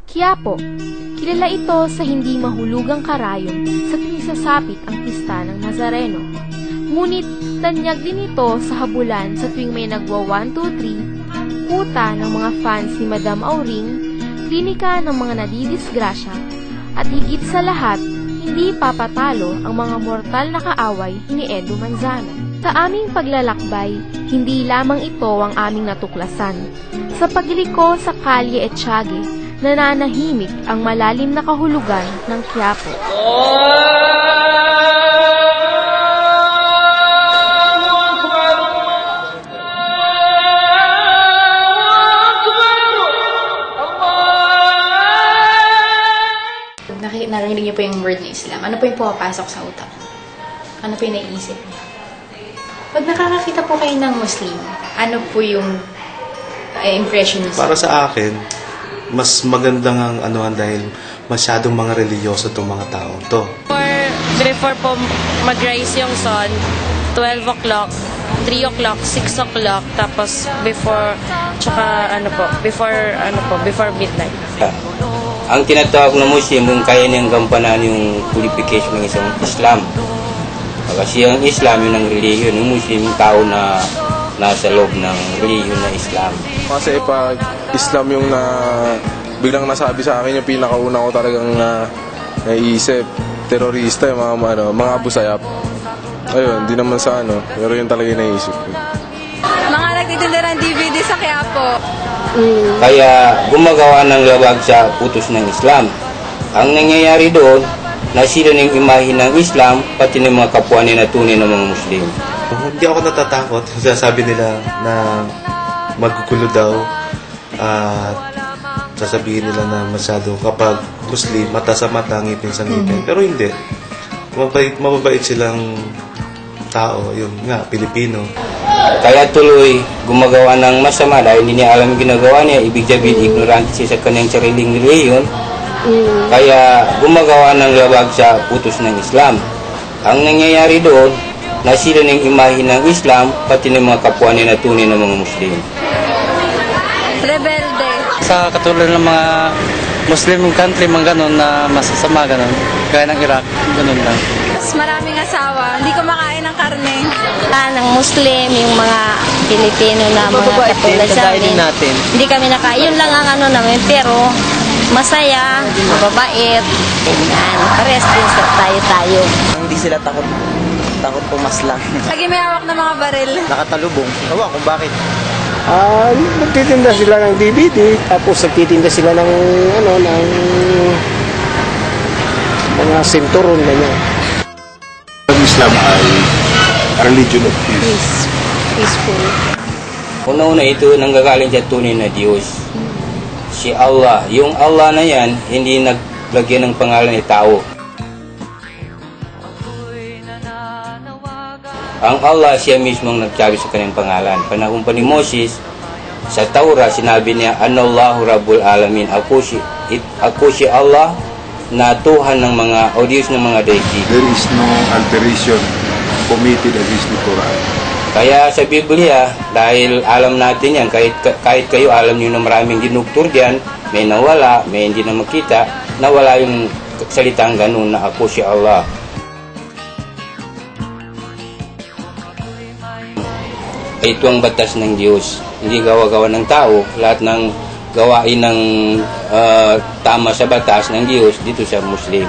Quiapo. Kilala ito sa hindi mahulugang karayom sa tuwing sasapit ang pista ng Nazareno. Ngunit tanyag din ito sa habulan sa tuwing may nagwa 1, 2, 3, kuta ng mga fans ni Madam Auring, klinika ng mga nadidisgrasya, at higit sa lahat, hindi papatalo ang mga mortal na kaaway ni Edo Manzano. Sa aming paglalakbay, hindi lamang ito ang aming natuklasan. Sa pagliko sa Kalye Etxage, nananahimik ang malalim na kahulugan ng Quiapo. Narinig niyo po yung word na Islam. Ano po yung pumapasok sa utak? Ano po yung naiisip niyo? Pag nakakakita po kayo ng Muslim, ano po yung impression niyo? Para sa akin, mas magandang ang anuhan dahil masyadong mga reliyoso itong mga tao to. Before po mag-rise yung sun, 12 o'clock, 3 o'clock, 6 o'clock, tapos before midnight. Ang tinatawag na Muslim, yung kaya niyang gampanan yung purification ng isang Islam. Kasi ang Islam, yun ang religion. Yung Muslim, yung tao na nasa loob ng religion na Islam. Kasi pag Islam yung biglang nasabi sa akin, yung pinakauna ko talagang naiisip, terorista, yung mga Abu Sayyaf. Ayun, di naman sa pero yun talaga yung naisip ko. Mga nagtitinda ng DVD sa Quiapo. Kaya gumagawa ng labag sa utos ng Islam. Ang nangyayari doon, nasira ng imahe ng Islam, pati ng mga kapwa nila tunay ng mga Muslim. Hindi ako natatakot. Sasabi nila na magugulo daw at sasabihin nila na masyado kapag Muslim, mata sa mata, ngipin sa ngipin. Pero hindi. Mababait silang tao. Yun nga, Pilipino. Kaya tuloy gumagawa ng masama dahil hindi niya alam yung ginagawa niya. Ibig sabihin, ignorante siya sa kanyang sariling reliyon. Kaya gumagawa ng labag sa utos ng Islam. Ang nangyayari doon, nasira ng imahe ng Islam, pati ng mga kapwa nila tunay ng mga Muslim. Rebelde. Sa katulad ng mga Muslim country, mga ganun na masasama, ganun. Gaya ng Iraq, ganun lang. Mas maraming asawa, hindi kumakain ng karne. Ng Muslim, yung mga Pilipino na mga katulad sa amin. Hindi kami nakain. Yun lang ang namin, pero masaya, mababait. Yan, pares din sa tayo-tayo. Hindi sila takot pumaslang. Lagi may hawak ng mga baril. Nakatalubong. Ewan kung bakit. Nagtitinda sila ng DVD, tapos nagtitinda sila ng mga sinturon ganyan. Ang Islam ay religion of peace. Peaceful. Una-una ito nanggagaling sa tunay na Diyos. Si Allah. Yung Allah na yan, hindi naglagyan ng pangalan ni tao. Ang Allah, siya mismo ang nagsabi sa kanyang pangalan. Panahon pa ni Moses, sa Taura, sinabi niya, Anallahu Rabbul Alamin. Ako si Allah na Tuhan ng mga, o Diyos ng mga daigdig. There is no alteration committed against the Quran. Kaya sa Biblia, dahil alam natin yan, kahit kayo alam niyo na maraming dinuktur diyan, may nawala, may hindi na makita, nawala yung salitang ganun na ako si Allah. Ito ang batas ng Diyos. Hindi gawa-gawa ng tao. Lahat ng gawain ng tama sa batas ng Diyos dito sa Muslim.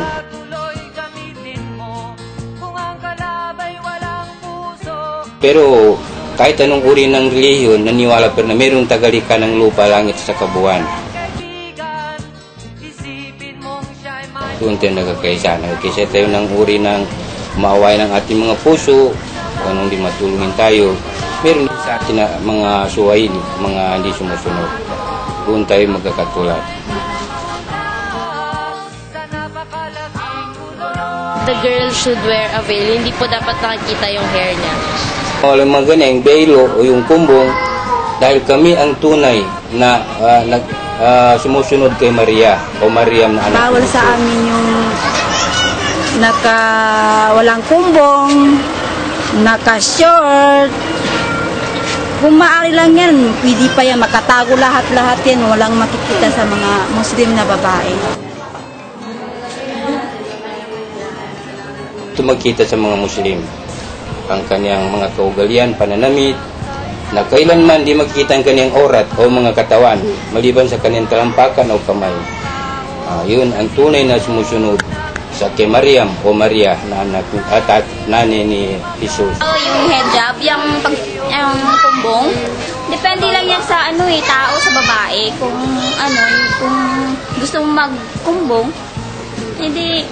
Pero kahit anong uri ng relihiyon, naniwala pa na mayroong tagalikan ng lupa, langit sa kabuuan. Doon tayo nagkakaisa. Nagkakaisa tayo ng uri ng maaway ng ating mga puso, kung anong di matulungin tayo. Meron din sa atin na mga suwain, mga hindi sumusunod. Doon tayo magkakatulad. The girl should wear a veil. Hindi po dapat nakikita yung hair niya. Walang mga ganyan, belo o yung kumbong, dahil kami ang tunay na sumusunod kay Maria o Mariam na anak. Bawal sa amin yung walang kumbong, naka-short, Kung maaari lang yan, pwede pa yan, makatago lahat-lahat yan, walang makikita sa mga Muslim na babae. Ito magkita sa mga Muslim ang kanyang mga kaugalian, pananamit, na kailanman di magkita ang kanyang orat o mga katawan, maliban sa kanyang talampakan o kamay. Yun ang tunay na sumusunod sa kay Mariam o Maria na anak at nanay ni Jesus. Yung hijab, yung kumbong, depende lang yan sa tao, sa babae. Kung kung gusto mong magkumbong, hindi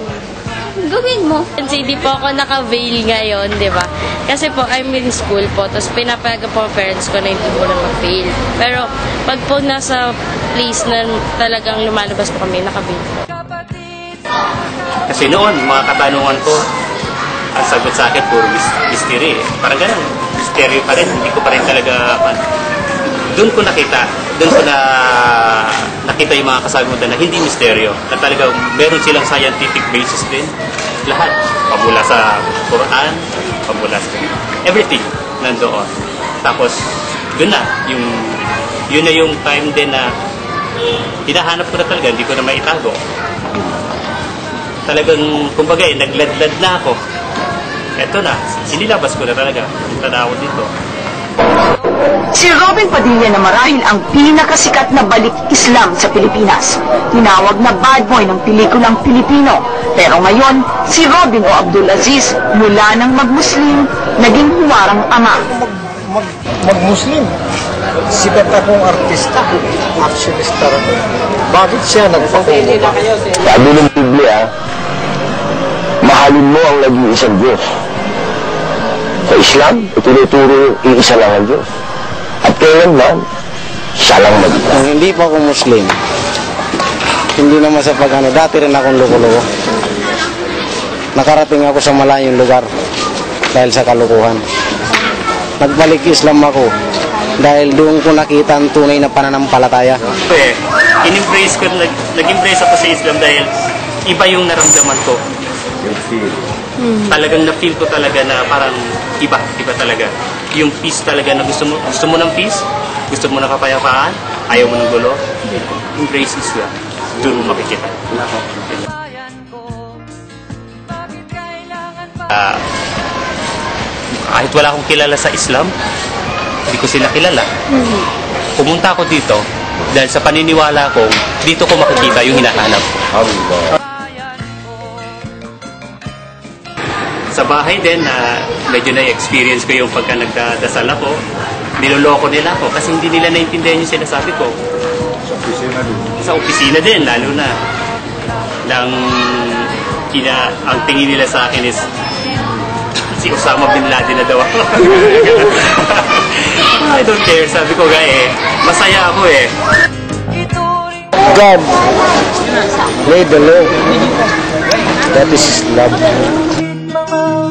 gawin mo. Kasi hindi po ako naka-veil ngayon, di ba? Kasi po, I'm in school po, tapos pinapayagan po ang parents ko na hindi po na mag-veil. Pero pag po nasa place na talagang lumalabas po kami, naka-veil. Kasi noon, mga katanungan ko, ang sagot sa akin, puro mystery. Parang ganun, mystery pa rin, hindi ko pa rin talaga, doon ko nakita yung mga kasagutan na hindi misteryo, na talaga meron silang scientific basis din. Lahat, pamula sa Quran, pamula sa everything nandoon. Tapos, yun na yung time din na hinahanap ko na talaga, hindi ko na maitago. Talagang, kumbaga, nagladlad na ako. Eto na, sinilabas ko na talaga yung tanaw dito. Si Robin Padilla na marahil ang pinakasikat na balik Islam sa Pilipinas. Tinawag na bad boy ng pelikulang Pilipino. Pero ngayon, si Robin o Abdulaziz, mula nang mag-Muslim, naging huwarang ama. Mag-Muslim. Sikat akong artista. Actionista rin. Bakit siya nagpakuha? Sabi ng Biblia, mahalin mo ang nag-iisang Diyos. Sa Islam, itinuturo yung iisa lang ang Diyos. At kailanman, siya lang mag-isa. Kung hindi pa ako Muslim, hindi naman sa dati rin akong loko-loko. Nakarating ako sa malayong lugar dahil sa kalukuhan. Nagbalik Islam ako dahil doon ko nakita ang tunay na pananampalataya. In-embrace ko, nag-embrace ako sa Islam dahil iba yung naramdaman ko. Talagang na-feel ko talaga na parang iba talaga. Yung peace talaga na gusto mo ng peace, gusto mo ng kapayapaan, ayaw mo ng gulo, embrace Islam. Doon mo makikita. Kahit wala akong kilala sa Islam, hindi ko sila kilala. Pumunta ako dito dahil sa paniniwala ko, dito ko makikita yung hinahanap ko. Sa bahay din na medyo na-experience ko yung pagka nagdadasal ako, niloloko nila ako kasi hindi nila naintindihan yung sinasabi ko. Sa opisina din, lalo na. Ang tingin nila sa akin is si Osama Bin Laden na daw ako. I don't care. Sabi ko masaya ako God made the law. That is love.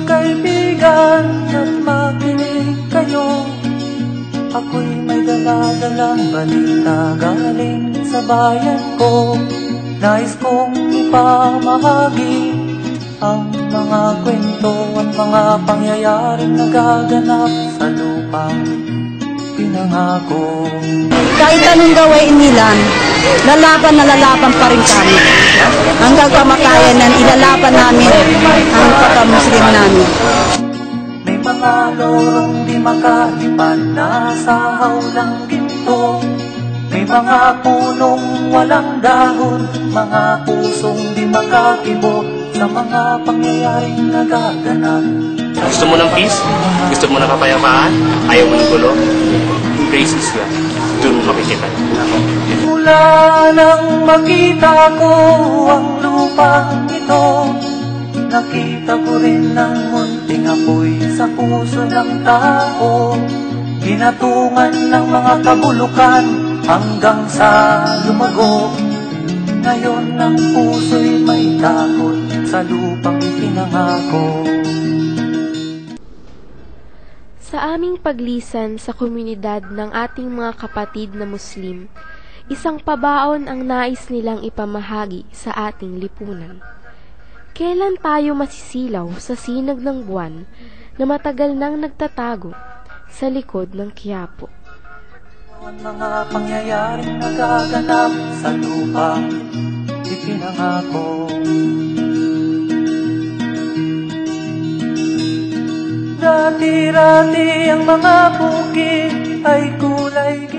Kaibigan at makinig kayo, ako'y may dala-dalang balita galing sa bayan ko. Nais kong ipamahagi ang mga kwento at mga pangyayaring nagaganap sa lupang pinangako. Kahit anong gawain nila, lalaban pa rin kami. Hanggang kamakayan nan, ilalaban namin ang pagka-Muslim namin. May mga lorong di makalipan na sa hawlang ginto. May mga punong walang dahon, mga pusong di makakibo sa mga pangyayaring nagaganap. Gusto mo ng peace? Gusto mo ng kapayapaan? Ayaw mo ng gulo? Embrace Islam. Doon mo makikita. Mula nang makita ko ang lupang ito, nakita ko rin ang munting apoy sa puso ng tao. Hinatungan ng mga kabulukan hanggang sa lumago. Ngayon ang puso'y may takot sa lupang pinangako. Sa aming paglisan sa komunidad ng ating mga kapatid na Muslim, isang pabaon ang nais nilang ipamahagi sa ating lipunan. Kailan tayo masisilaw sa sinag ng buwan na matagal nang nagtatago sa likod ng Quiapo. Ang mga pangyayaring nagaganap sa lupang ipinangako. Dati-rati ang mga bukid ay kulay